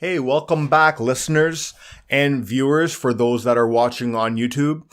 Hey, welcome back, listeners and viewers, for those that are watching on YouTube.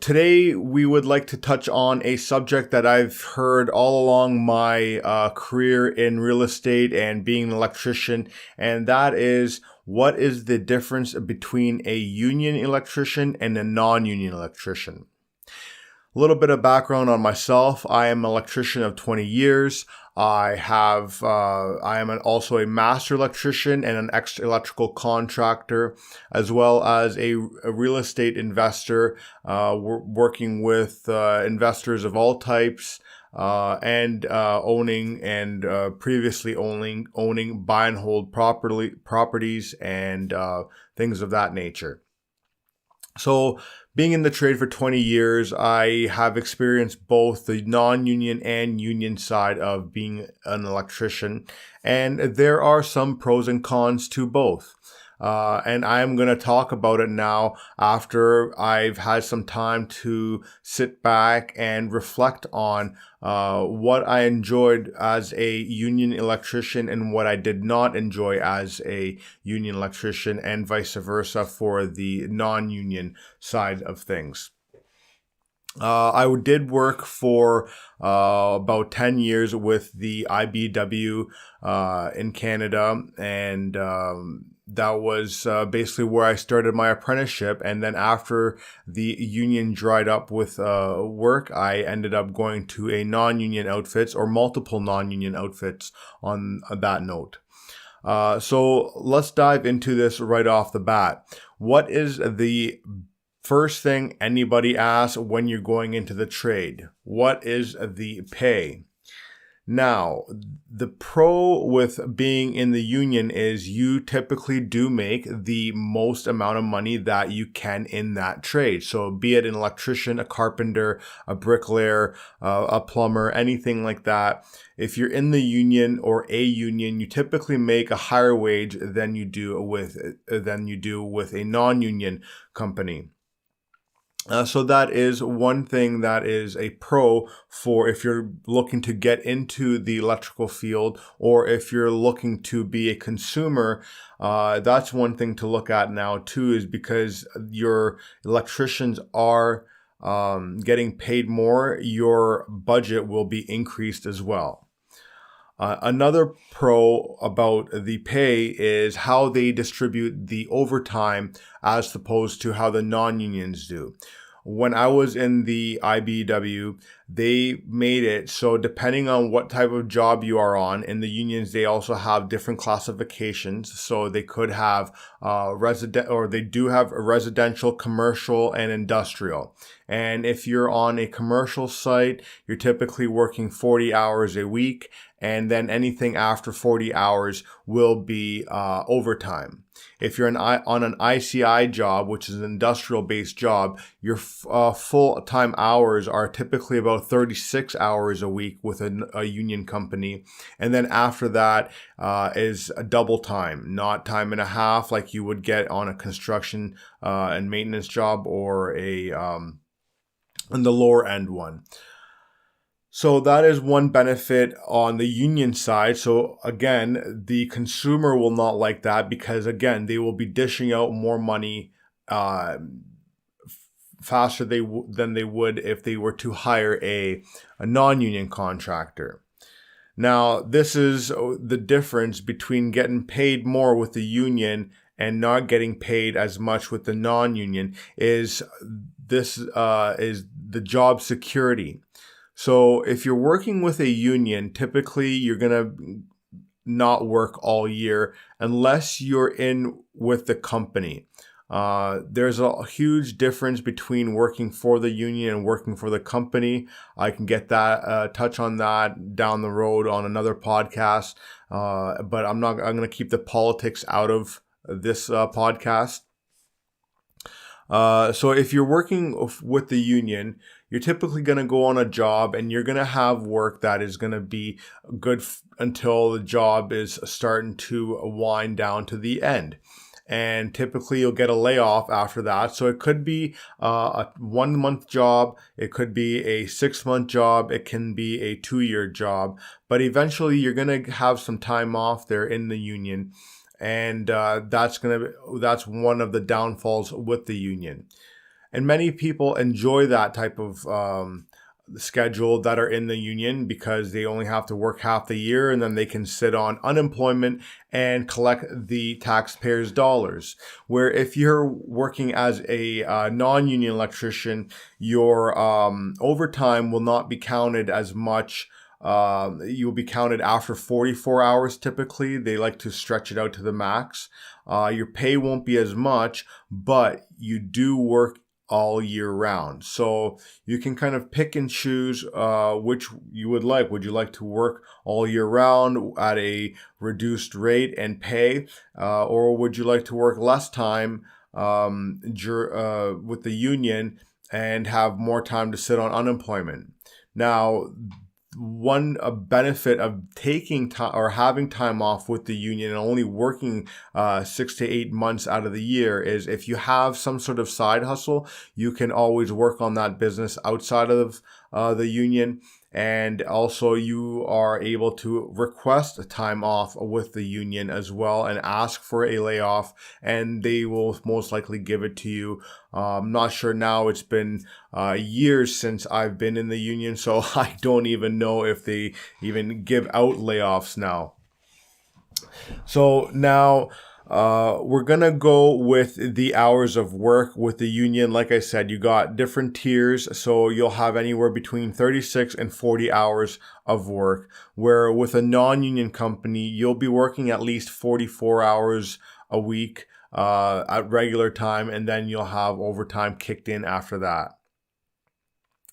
Today, we would like to touch on a subject that I've heard all along my career in real estate and being an electrician, and that is, what is the difference between a union electrician and a non-union electrician? A little bit of background on myself. I am an electrician of 20 years. I am also a master electrician and an electrical contractor, as well as a real estate investor, working with investors of all types, and owning and previously owning buy and hold properties and things of that nature. So, being in the trade for 20 years, I have experienced both the non-union and union side of being an electrician, and there are some pros and cons to both. And I'm going to talk about it now after I've had some time to sit back and reflect on what I enjoyed as a union electrician and what I did not enjoy as a union electrician, and vice versa for the non-union side of things. I did work for about 10 years with the IBEW in Canada, and that was basically where I started my apprenticeship. And then after the union dried up with work, I ended up going to a non-union outfits or multiple non-union outfits on that note. So let's dive into this right off the bat. What is the first thing anybody asks when you're going into the trade? What is the pay? Now, the pro with being in the union is you typically do make the most amount of money that you can in that trade. So be it an electrician, a carpenter, a bricklayer, a plumber, anything like that. If you're in the union or a union, you typically make a higher wage than you do with a non-union company. So that is one thing that is a pro for if you're looking to get into the electrical field, or if you're looking to be a consumer. That's one thing to look at now too, is because your electricians are getting paid more, your budget will be increased as well. Another pro about the pay is how they distribute the overtime as opposed to how the non-unions do. When I was in the IBEW, they made it so depending on what type of job you are on, in the unions, they also have different classifications. So they could have they do have a residential, commercial, and industrial. And if you're on a commercial site, you're typically working 40 hours a week, and then anything after 40 hours will be overtime. If you're on an ICI job, which is an industrial-based job, your full-time hours are typically about 36 hours a week with a union company. And then after that is a double time, not time and a half like you would get on a construction and maintenance job or on the lower end one. So that is one benefit on the union side. So again, the consumer will not like that because, again, they will be dishing out more money faster than they would if they were to hire a non-union contractor. Now, this is the difference between getting paid more with the union and not getting paid as much with the non-union is the job security. So if you're working with a union, typically you're going to not work all year unless you're in with the company. There's a huge difference between working for the union and working for the company. I can get that, touch on that down the road on another podcast. But I'm going to keep the politics out of this podcast. So if you're working with the union, you're typically going to go on a job and you're going to have work that is going to be good until the job is starting to wind down to the end. And typically you'll get a layoff after that. So it could be a 1 month job. It could be a 6 month job. It can be a 2 year job. But eventually you're going to have some time off there in the union. And that's one of the downfalls with the union. And many people enjoy that type of schedule that are in the union because they only have to work half the year and then they can sit on unemployment and collect the taxpayers' dollars. Where if you're working as a non-union electrician, your overtime will not be counted as much. You'll be counted after 44 hours typically. They like to stretch it out to the max. Your pay won't be as much, but you do work all year round. So you can kind of pick and choose which you would like. Would you like to work all year round at a reduced rate and pay? Or would you like to work less time with the union and have more time to sit on unemployment? Now, a benefit of taking time or having time off with the union and only working 6 to 8 months out of the year is if you have some sort of side hustle, you can always work on that business outside of the union. And also you are able to request a time off with the union as well and ask for a layoff, and they will most likely give it to you. I'm not sure now. It's been years since I've been in the union, so I don't even know if they even give out layoffs now. So now we're going to go with the hours of work with the union. Like I said, you got different tiers. So you'll have anywhere between 36 and 40 hours of work, where with a non-union company, you'll be working at least 44 hours a week at regular time, and then you'll have overtime kicked in after that.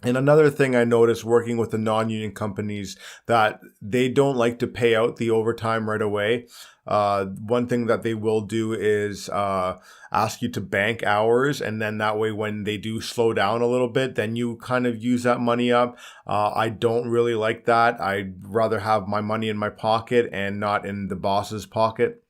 And another thing I noticed working with the non-union companies, that they don't like to pay out the overtime right away. One thing that they will do is ask you to bank hours, and then that way when they do slow down a little bit, then you kind of use that money up. I don't really like that. I'd rather have my money in my pocket and not in the boss's pocket,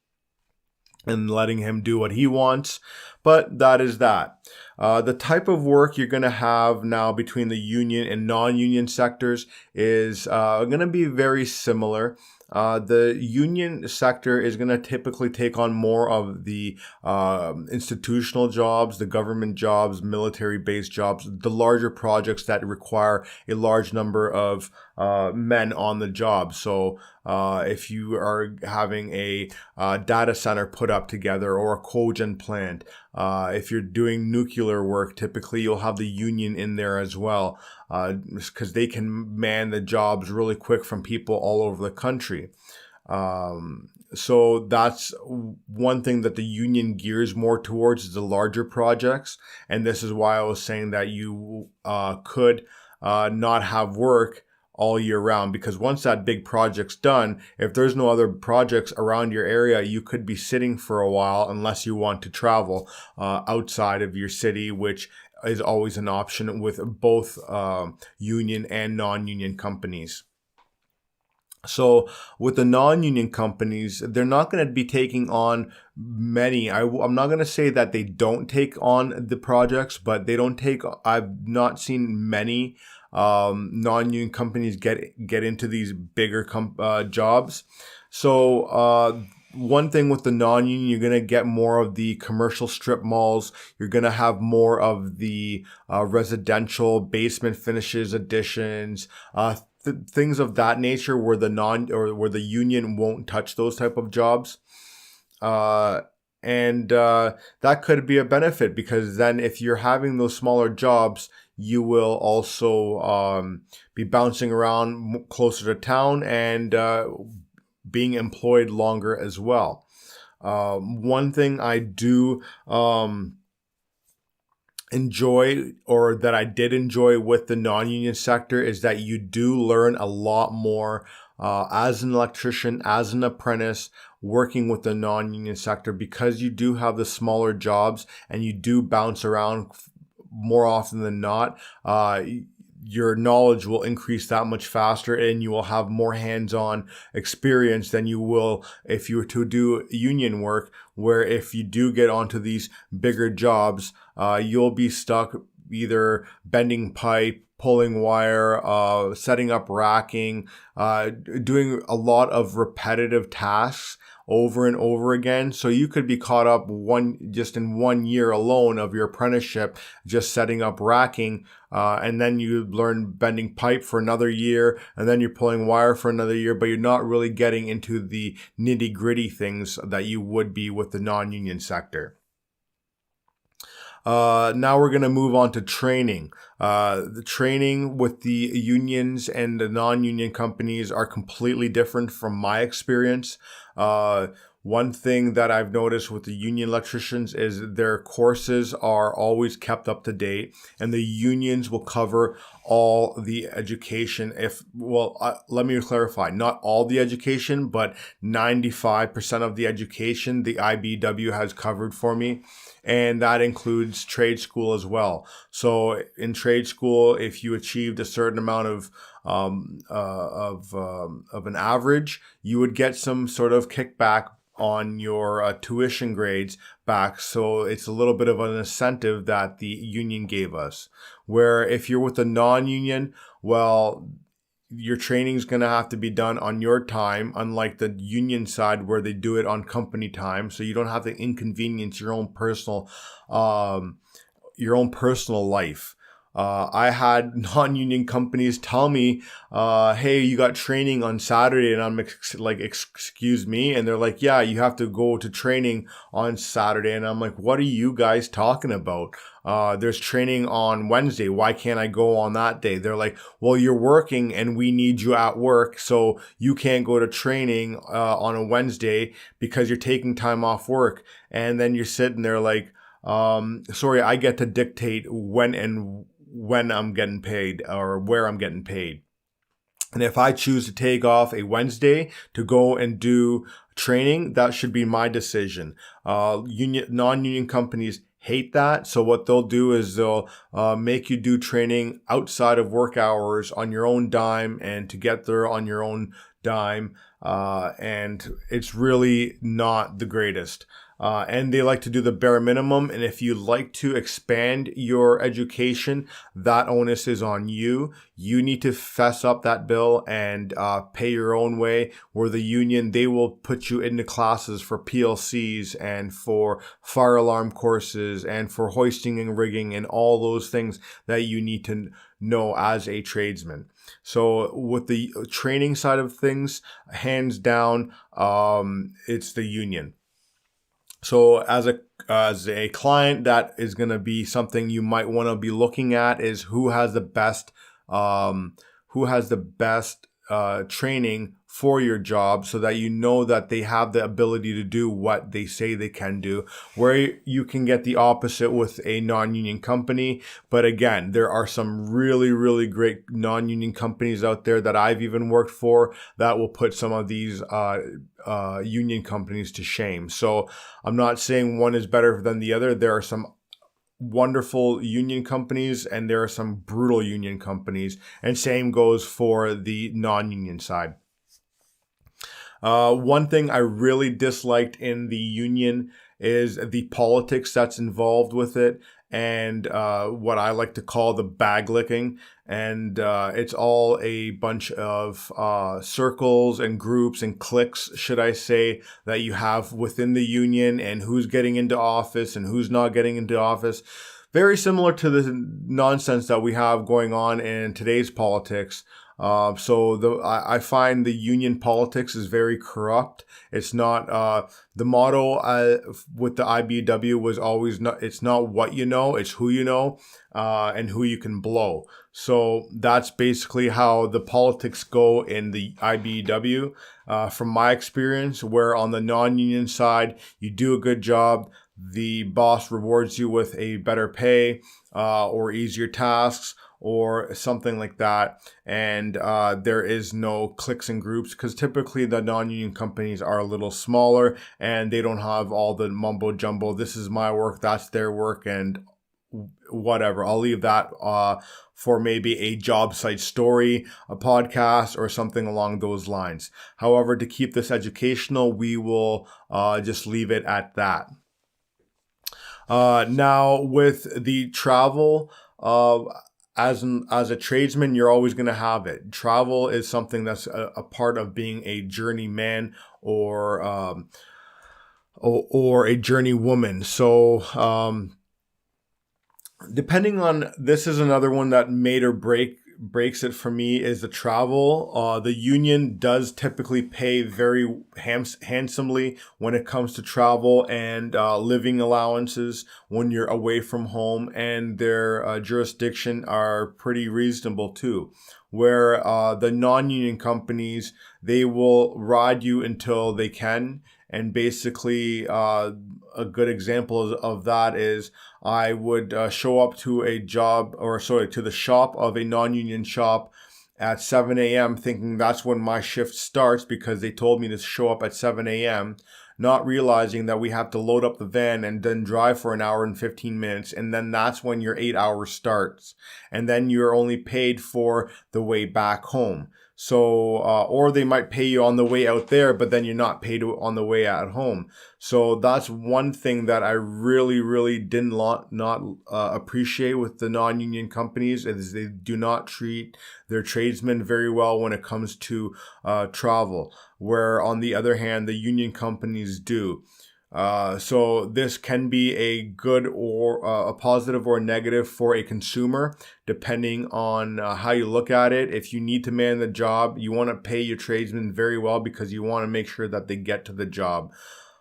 and letting him do what he wants. But that is that. The type of work you're going to have now between the union and non-union sectors is going to be very similar. The union sector is going to typically take on more of the institutional jobs, the government jobs, military-based jobs, the larger projects that require a large number of men on the job. So if you are having a data center put up together or a cogen plant, if you're doing nuclear work, typically you'll have the union in there as well, because they can man the jobs really quick from people all over the country. So that's one thing that the union gears more towards, is the larger projects. And this is why I was saying that you could not have work all year round, because once that big project's done, if there's no other projects around your area, you could be sitting for a while unless you want to travel outside of your city, which is always an option with both union and non-union companies. So with the non-union companies, they're not going to be taking on many. I'm not going to say that they don't take on the projects, but I've not seen many non-union companies get into these bigger jobs. So one thing with the non-union, you're going to get more of the commercial strip malls. You're going to have more of the residential basement finishes, additions, things of that nature, where the union won't touch those type of jobs. And that could be a benefit, because then if you're having those smaller jobs, you will also be bouncing around closer to town and being employed longer as well. One thing I do enjoy, or that I did enjoy with the non-union sector, is that you do learn a lot more as an electrician, as an apprentice, working with the non-union sector, because you do have the smaller jobs and you do bounce around more often than not. Your knowledge will increase that much faster, and you will have more hands-on experience than you will if you were to do union work, where if you do get onto these bigger jobs, you'll be stuck either bending pipe, pulling wire, setting up racking, doing a lot of repetitive tasks, over and over again. So you could be caught up just in 1 year alone of your apprenticeship, just setting up racking. And then you learn bending pipe for another year, and then you're pulling wire for another year, but you're not really getting into the nitty gritty things that you would be with the non-union sector. Now we're going to move on to training. The training with the unions and the non-union companies are completely different from my experience. One thing that I've noticed with the union electricians is their courses are always kept up to date, and the unions will cover all the education. Let me clarify, not all the education, but 95% of the education the IBEW has covered for me. And that includes trade school as well. So in trade school, if you achieved a certain amount of an average, you would get some sort of kickback on your tuition grades back. So it's a little bit of an incentive that the union gave us. Where if you're with a non-union, well, your training is going to have to be done on your time, unlike the union side where they do it on company time. So you don't have to inconvenience your own personal life. I had non-union companies tell me, hey, you got training on Saturday. And I'm like, excuse me. And they're like, yeah, you have to go to training on Saturday. And I'm like, what are you guys talking about? There's training on Wednesday. Why can't I go on that day? They're like, well, you're working and we need you at work. So you can't go to training on a Wednesday because you're taking time off work. And then you're sitting there like, sorry, I get to dictate when I'm getting paid or where I'm getting paid. And if I choose to take off a Wednesday to go and do training, that should be my decision. Non-union companies hate that. So what they'll do is they'll make you do training outside of work hours on your own dime and to get there on your own dime. And it's really not the greatest. And they like to do the bare minimum. And if you like to expand your education, that onus is on you. You need to fess up that bill and pay your own way. Where the union, they will put you into classes for PLCs and for fire alarm courses and for hoisting and rigging and all those things that you need to know as a tradesman. So with the training side of things, hands down, it's the union. So as a client, that is going to be something you might want to be looking at is who has the best training for your job, so that you know that they have the ability to do what they say they can do. Where you can get the opposite with a non-union company. But again, there are some really, really great non-union companies out there that I've even worked for that will put some of these union companies to shame. So I'm not saying one is better than the other. There are some wonderful union companies and there are some brutal union companies, and same goes for the non-union side. One thing I really disliked in the union is the politics that's involved with it, and what I like to call the bag licking. And it's all a bunch of circles and groups and cliques, should I say, that you have within the union, and who's getting into office and who's not getting into office. Very similar to the nonsense that we have going on in today's politics. I find the union politics is very corrupt. It's not, the motto, with the IBEW was always it's not what you know, it's who you know, and who you can blow. So that's basically how the politics go in the IBEW. From my experience, where on the non-union side, you do a good job, the boss rewards you with a better pay, or easier tasks, or something like that. And there is no cliques and groups, because typically the non-union companies are a little smaller and they don't have all the mumbo jumbo. This is my work, that's their work, and whatever. I'll leave that for maybe a job site story, a podcast, or something along those lines. However, to keep this educational, we will just leave it at that. Now with the travel, as a tradesman, you're always going to have it. Travel is something that's a part of being a journeyman or a journeywoman. So depending on, this is another one that made or breaks it for me, is the travel. The union does typically pay very handsomely when it comes to travel and living allowances when you're away from home, and their jurisdiction are pretty reasonable too. Where the non-union companies, they will ride you until they can. And basically, a good example of that is I would show up to to the shop of a non-union shop at 7 a.m. thinking that's when my shift starts, because they told me to show up at 7 a.m., not realizing that we have to load up the van and then drive for an hour and 15 minutes. And then that's when your 8 hours starts. And then you're only paid for the way back home. So, or they might pay you on the way out there, but then you're not paid on the way at home. So that's one thing that I really, really did not appreciate with the non-union companies, is they do not treat their tradesmen very well when it comes to travel, where on the other hand, the union companies do. So this can be a good or a positive or a negative for a consumer, depending on how you look at it. If you need to man the job, you want to pay your tradesmen very well, because you want to make sure that they get to the job.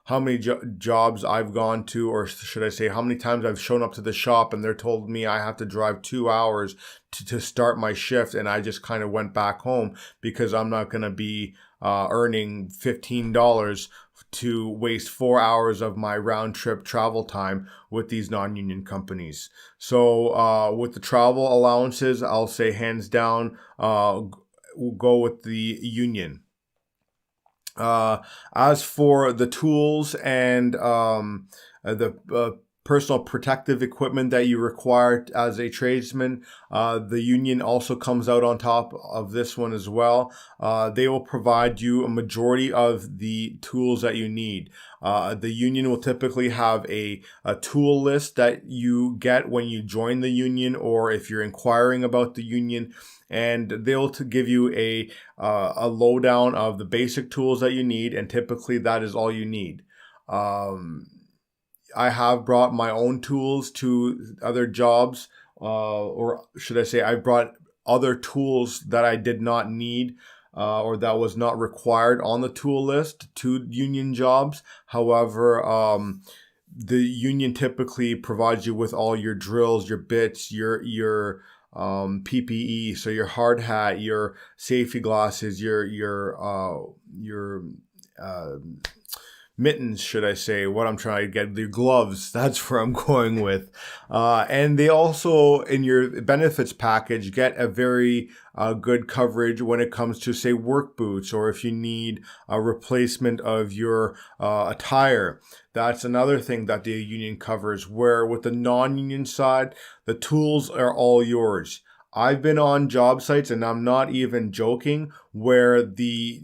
How many jobs I've gone to, or should I say how many times I've shown up to the shop and they're told me I have to drive 2 hours to start my shift, and I just kind of went back home because I'm not going to be earning $15 to waste 4 hours of my round trip travel time with these non-union companies. So with the travel allowances, I'll say hands down, we'll go with the union. As for the tools and the personal protective equipment that you require as a tradesman, the union also comes out on top of this one as well. They will provide you a majority of the tools that you need. The union will typically have a tool list that you get when you join the union, or if you're inquiring about the union, and they'll give you a lowdown of the basic tools that you need, and typically that is all you need. I have brought my own tools to other jobs, or should I say I brought other tools that I did not need or that was not required on the tool list to union jobs. However, the union typically provides you with all your drills, your bits, your PPE, so your hard hat, your safety glasses, your mittens, should I say, what I'm trying to get, the gloves, that's where I'm going with. And they also, in your benefits package, get a very good coverage when it comes to, say, work boots, or if you need a replacement of your attire. That's another thing that the union covers, where with the non-union side, the tools are all yours. I've been on job sites, and I'm not even joking, where the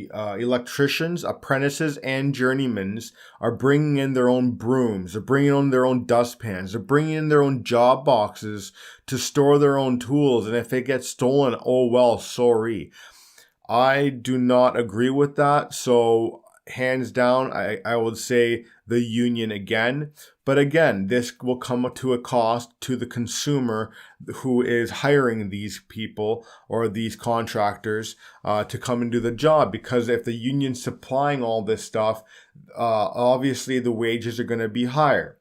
electricians, apprentices, and journeymans are bringing in their own brooms, they're bringing in their own dustpans, they're bringing in their own job boxes to store their own tools, and if it gets stolen, oh well, sorry. I do not agree with that, so hands down, I would say the union again. But again, this will come to a cost to the consumer who is hiring these people or these contractors to come and do the job. Because if the union's supplying all this stuff, obviously the wages are going to be higher.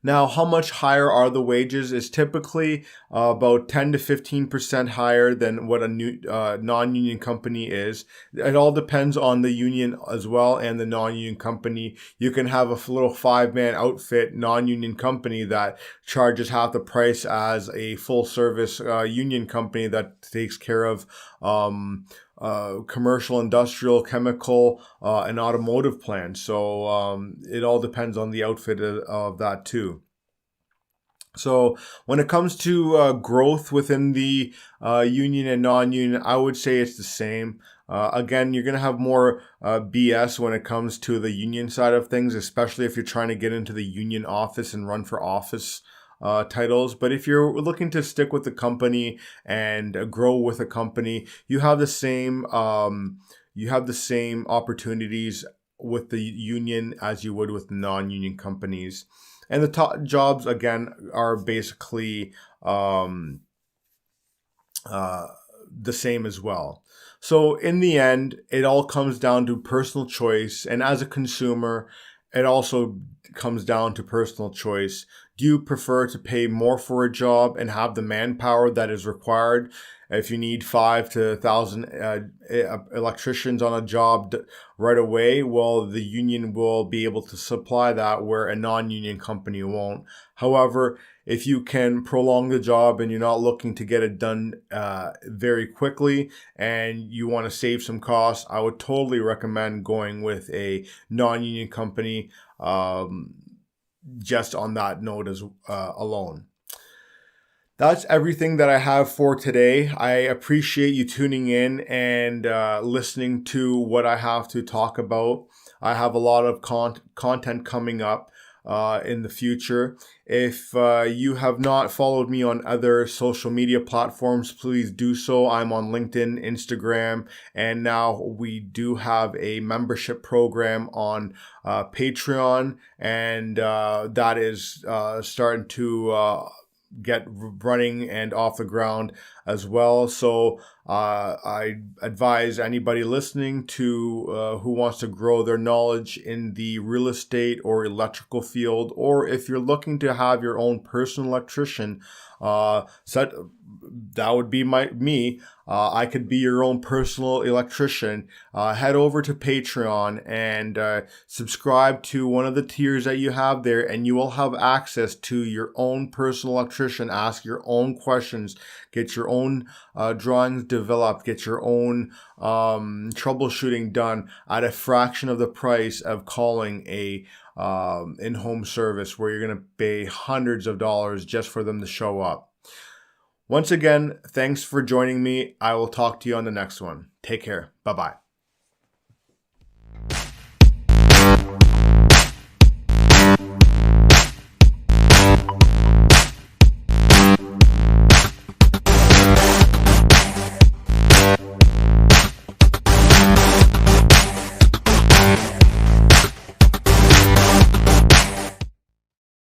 Now, how much higher are the wages is typically about 10 to 15% higher than what a new non-union company is. It all depends on the union as well and the non-union company. You can have a little 5-man outfit non-union company that charges half the price as a full-service union company that takes care of commercial, industrial, chemical, and automotive plants. So it all depends on the outfit of that too. So when it comes to growth within the union and non-union, I would say it's the same. Again, you're going to have more BS when it comes to the union side of things, especially if you're trying to get into the union office and run for office titles. But if you're looking to stick with the company and grow with a company, you have the same opportunities with the union as you would with non-union companies. And the top jobs, again, are basically the same as well. So in the end, it all comes down to personal choice. And as a consumer, it also comes down to personal choice. Do you prefer to pay more for a job and have the manpower that is required? If you need 5 to 1,000 electricians on a job right away, well, the union will be able to supply that where a non-union company won't. However, if you can prolong the job and you're not looking to get it done very quickly and you want to save some costs, I would totally recommend going with a non-union company just on that note as alone. That's everything that I have for today. I appreciate you tuning in and listening to what I have to talk about. I have a lot of content coming up in the future. If you have not followed me on other social media platforms, please do so. I'm on LinkedIn, Instagram, and now we do have a membership program on Patreon, and that is starting to get running and off the ground as well. So I advise anybody listening to who wants to grow their knowledge in the real estate or electrical field, or if you're looking to have your own personal electrician, that would be me. I could be your own personal electrician. Head over to Patreon and subscribe to one of the tiers that you have there, and you will have access to your own personal electrician. Ask your own questions, get your own drawings developed, get your own troubleshooting done at a fraction of the price of calling a in-home service where you're going to pay hundreds of dollars just for them to show up. Once again, thanks for joining me. I will talk to you on the next one. Take care. Bye-bye.